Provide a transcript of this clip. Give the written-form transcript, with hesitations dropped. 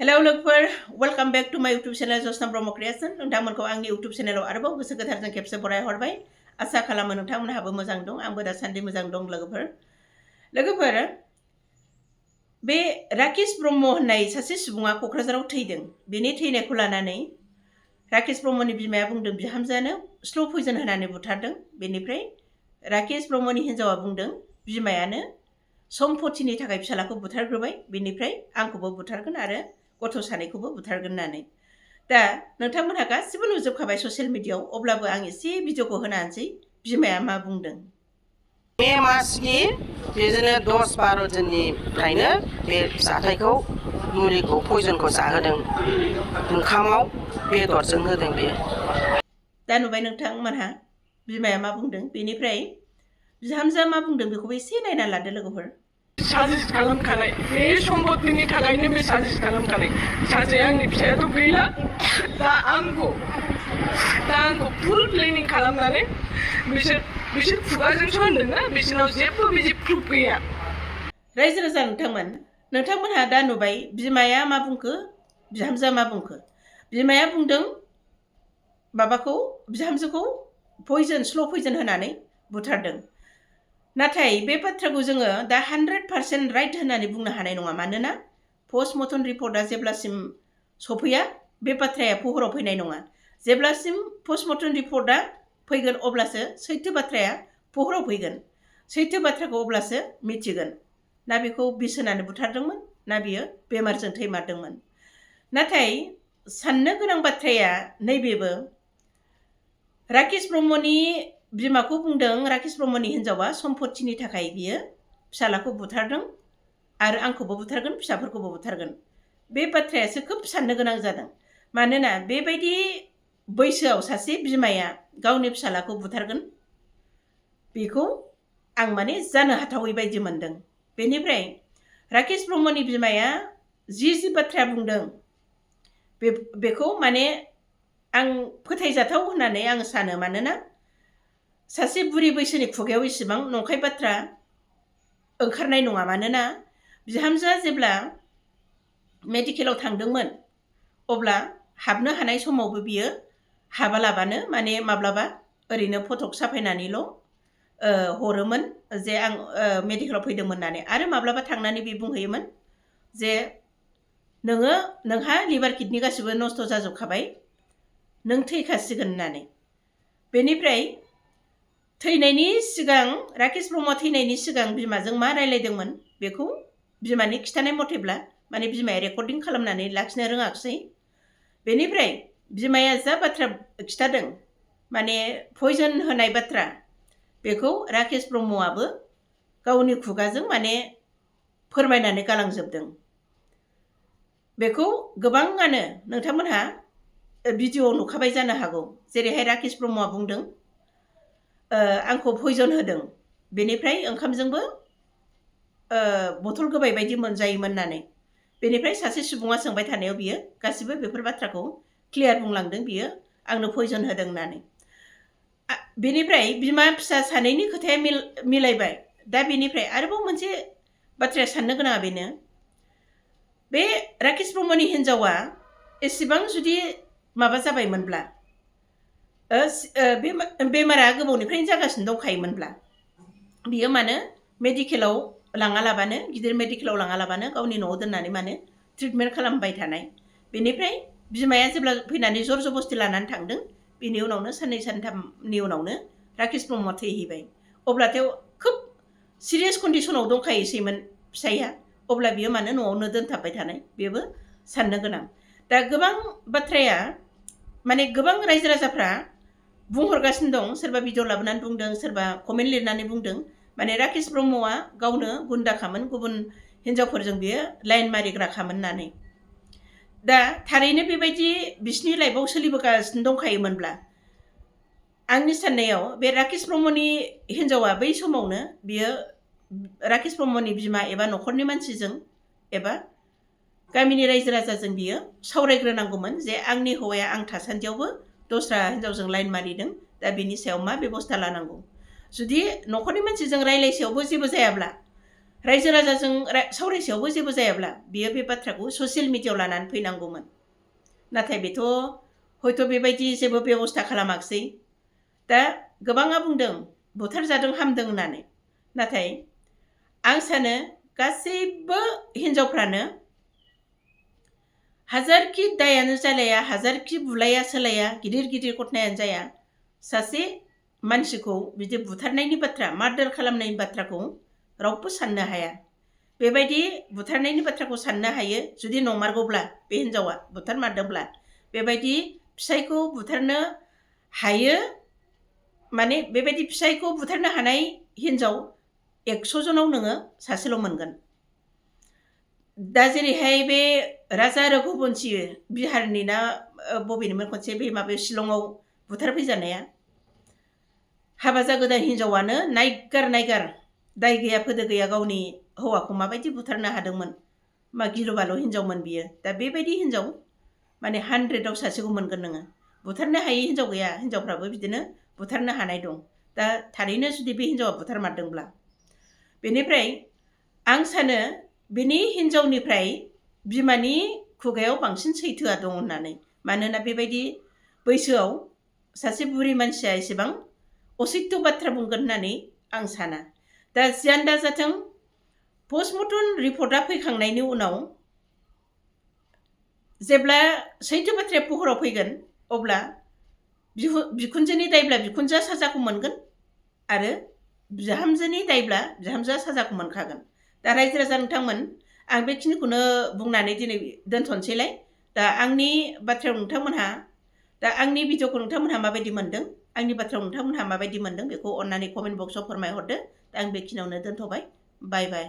Hello लोगोफोर welcome back to माय YouTube channel जसना Brahma creation नोंथांमोनखौ आंनि यूट्यूब चैनलाव आरोबाव गोसो गोथारजों खेबसे बरायहरबाय आसा खालामो नोंथांमोनहाबो मोजां दं आंबो दासान्दि मोजां दं लोगोफोर बे राकेश ब्रह्म होननाय सासे सुबुङा क'क्राझाराव थैदों बेनि थैनायखौ लानानै राकेश ब्रह्मनि बिमाया बुंदों बिहामजोआनो स्ल' पयजन होनानै बुथारदों बेनिफ्राय राकेश ब्रह्मनि हिन्जावा बुंदों बिमायानो सम्पतिनि थाखाय फिसालाखौ बुथारग्रोबाय बेनिफ्राय आंखौबो बुथारगोन आरो गथ' सानैखौबो बुथारगोन होननानै दा नोंथांमोनहा गासिबो नुजोबखाबाय ससियेल मिडियाआव अब्लाबो आं एसे भिडिअखौ होनानोसै बिमाया मा बुंदों मे मासनि बिदिनो 10-12 दिननिफ्रायनो बे जाथायखौ मुलिखौ पयजनखौ जाहोदों ओंखामाव बेदरजों होदों बे दा नुबाय नोंथांमोनहा बिमाया मा बुंदों बेनिफ्राय बिहामजोआ मा बुंदों बेखौबो एसे नायना लादो लोगोफोर साजिस खालामखानाय बे सम्पतिनि थाखायनो बे साजिस खालामखानाय सासे आंनि फिसायाथ' गैला दा आंखौ फुल प्लेनिं खालामनानै बिसोर खुगाजोंसो होनदोंना बिसोरनाव जेबो बिदि प्रुफ गैया रायजो राजा नोंथांमोनहा दा नुबाय बिमाया मा बुंखो बिहामजोआ मा बुंखो बिमाया बुंदों बिहामजोखौ स्ल' पयजन होनानै बुथारदों नाथाय बे बाथ्राखौ जोङो दा 100% राइट होननानै बुंनो हानाय नङा मानोना पस्टमर्टम रिपर्टआ जेब्लासिम सफैया बे बाथ्राया फहराव फैनाय नङा जेब्लासिम पस्टमर्टम रिपर्टआ फैगोन अब्लासो सैथो बाथ्राया फहराव फैगोन सैथो बाथ्राखौ अब्लासो मिथिगोन ना बेखौ बिस होनानै बुथारदोंमोन ना बियो बेमारजों थैमारदोंमोन नाथाय साननो गोनां बाथ्राया नैबेबो राकेश ब्रह्मनि बिमाखौ बुंदों राकेश ब्रह्मनि हिन्जावा सम्पतिनि थाखाय बियो फिसालाखौ बुथारदों आरो आंखौबो बुथारगोन फिसाफोरखौबो बुथारगोन बे बाथ्रायासो खोब साननो गोनां जादों मानोना बेबायदि बैसोआव सासे बिमाया गावनि फिसालाखौ बुथारगोन बेखौ आं माने जानो हाथावै बायदि मोनदों बेनिफ्राय राकेश ब्रह्मनि बिमाया जि बाथ्रा बुंदों बेखौ माने आं फोथायजाथाव होननानै आं सानो मानोना सासे बुरि बैसोनि खुगायाव इसेबां नंखाय बाथ्रा ओंखारनाय नङा मानोना बिहामजोआ जेब्ला मेडिकेलाव थांदोंमोन अब्ला हाबनो हानाय समावबो बियो हाबालाबानो माने माब्लाबा ओरैनो फटक साफायनानैल' हरोमोन जे आं मेडिकेलाव फैदोंमोन होननानै आरो माब्लाबा थांनानै बे बुंहैयोमोन जे नोंहा लिभार किडनि गासिबो नस्थ' जाजोबखाबाय नों थैखासिगोन होननानै बेनिफ्राय थैनायनि सिगां राकेश ब्रह्म थैनायनि सिगां बिमाजों मा रायलायदोंमोन बेखौ बिमानि खिथानाय मथेब्ला माने बिमाया रेकर्डिं खालामनानै लाखिनो रोङाखिसै बेनिफ्राय बिमाया जा बाथ्रा खिथादों माने पयजन होनाय बाथ्रा बेखौ राकेश ब्रह्मआबो गावनि खुगाजों माने फोरमायनानै गालांजोबदों बेखौ गोबाङानो नोंथांमोनहा भिडिअ नुखाबाय जानो हागौ जेरैहाय राकेश ब्रह्मआ बुंदों आंखौ पयजन होदों बेनिफ्राय ओंखामजोंबो बथल गोबाय बायदि मोनजायोमोन होननानै बेनिफ्राय सासे सुबुङा सोंबाय थानायाव बियो गासिबो बेफोर बाथ्राखौ क्लियार बुंलांदों बियो आंनो पयजन होदों होननानै बेनिफ्राय बिमा फिसा सानैनि खोथाया मिलायबाय दा बेनिफ्राय आरोबाव मोनसे बाथ्राया साननो गोनाङा बेनो बे राकेश ब्रह्मनि हिन्जावा एसेबां जुदि माबा जाबायमोनब्ला बेमारा गोबावनिफ्रायनो जागासिनो दंखायोमोनब्ला बियो मानो मेडिकेलाव लाङालाबानो गिदिर मेडिकेलाव लाङालाबानो गावनि न'आव दोननानै मानो ट्रिटमेन्ट खालामबाय थानाय बेनिफ्राय बिमाया जेब्ला फैनानै जर जबस्ति लानानै थांदों बेनि उनावनो साननै सानथामनि उनावनो राकेश ब्रह्मआ थैहैबाय अब्लाथाय खोब सिरियास कन्डिसनाव दंखायोसैमोन फिसाइया अब्ला बियो मानो न'आवनो दोनथाबबाय थानाय बेबो साननो गोनां दा गोबां बाथ्राया माने गोबां रायजो राजाफ्रा बुंहरगासिनो दं सोरबा भिडिअ लाबोनानै बुंदों सोरबा कमेन्ट लिरनानै बुंदों माने राकेश ब्रह्मआ गावनो गुन्दाखामोन गुबुन हिन्जावफोरजों बियो लाइन मारिग्राखामोन होननानै दा थारैनो बेबायदि बिसिनि लाइफआव सोलिबोगासिनो दंखायोमोनब्ला आंनि साननायाव बे राकेश ब्रह्मनि हिन्जावा बै समावनो बियो राकेश ब्रह्मनि बिमा एबा न'खरनि मानसिजों एबा गामिनि रायजो राजाजों बियो सावरायग्रोनांगौमोन जे आंनि हौवाया आं थासान्दियावबो दस्रा हिन्जावजों लाइन मारिदों दा बिनि सायाव मा बेबस्था लानांगौ जुदि न'खरनि मानसिजों रायलायसेयावबो जेबो जायाब्ला रायजो राजाजों सावरायसेयावबो जेबो जायाब्ला बियो बे बाथ्राखौ ससियेल मिडियायाव लानानै फैनांगौमोन। नाथाय बेथ' हयथ' बेबायदि जेबो बेबस्था खालामाखिसै। दा गोबाङा बुंदों बुथारजादों हामदों होननानै। नाथाय आं सानो गासैबो हिनजावफ्रानो हाजारखि दायानो जालाया, हाजारखि बुलाया सोलाया, गिदिर गिदिर घटनायानो जाया, सासे मानसिखौ बिदि बुथारनायनि बाथ्रा, मार्डार खालामनायनि बाथ्राखौ रावबो साननो हाया। बेबायदि बुथारनायनि बाथ्राखौ साननो हायो जुदि नंमारगौब्ला, बे हिनजावा बुथारमारदोंब्ला बेबायदि फिसायखौ बुथारनो हायो, माने बेबायदि फिसायखौ बुथारनो हानाय हिनजाव 100 जनाव नोङो सासेल' मोनगोन। दा जेरैहाय बे राजा रघुबंशी बिहारनि ना बबेनिमोन खनसे बे माबायाव शिलंआव बुथारफैजानाया, हाबा जागोदान हिनजावानो नायगार दाय गैया फोदो गैया गावनि हौवाखौ माबायदि बुथारनो हादोंमोन, मा गिलु बालु हिनजावमोन बियो। दा बेबायदि हिनजाव माने 100आव सासेखौ मोनगोन नोङो। बुथारनो हायै हिनजाव गैया, हिनजावफ्राबो बिदिनो बुथारनो हानाय दं। दा थारैनो जुदि बे हिनजावा बुथारमारदोंब्ला, बेनिफ्राय आं सानो बेनि हिनजावनिफ्राय बिमानि खुगायाव बांसिन सैथोआ दं होननानै। मानोना बेबायदि बैसोआव सासे बुरि मानसिया एसेबां असैथ्य बाथ्रा बुंगोन होननानै आं साना। दा जियानो दा जाथों, पस्टमर्टम रिपर्टआ फैखांनायनि उनाव जेब्ला सैथो बाथ्राया पहराव फैगोन, अब्ला बिखुनजोनि दायब्ला बिखुनजोआ साजाखौ मोनगोन आरो बिहामजोनि दायब्ला बिहामजोआ साजाखौ मोनखागोन। दा रायजो राजा नोंथांमोन, आं बेखिनिखौनो बुंनानै दिनै दोनथ'नोसैलाय। दा आंनि बाथ्रायाव नोंथांमोनहा, दा आंनि भिडिअखौ नोंथांमोनहा माबायदि मोनदों, आंनि बाथ्रायाव नोंथांमोनहा माबायदि मोनदों, बेखौ अन्नानै कमेन्ट बक्सआव फोरमायहरदो। दा आं बेखिनियावनो दोनथ'बाय। बाय बाय।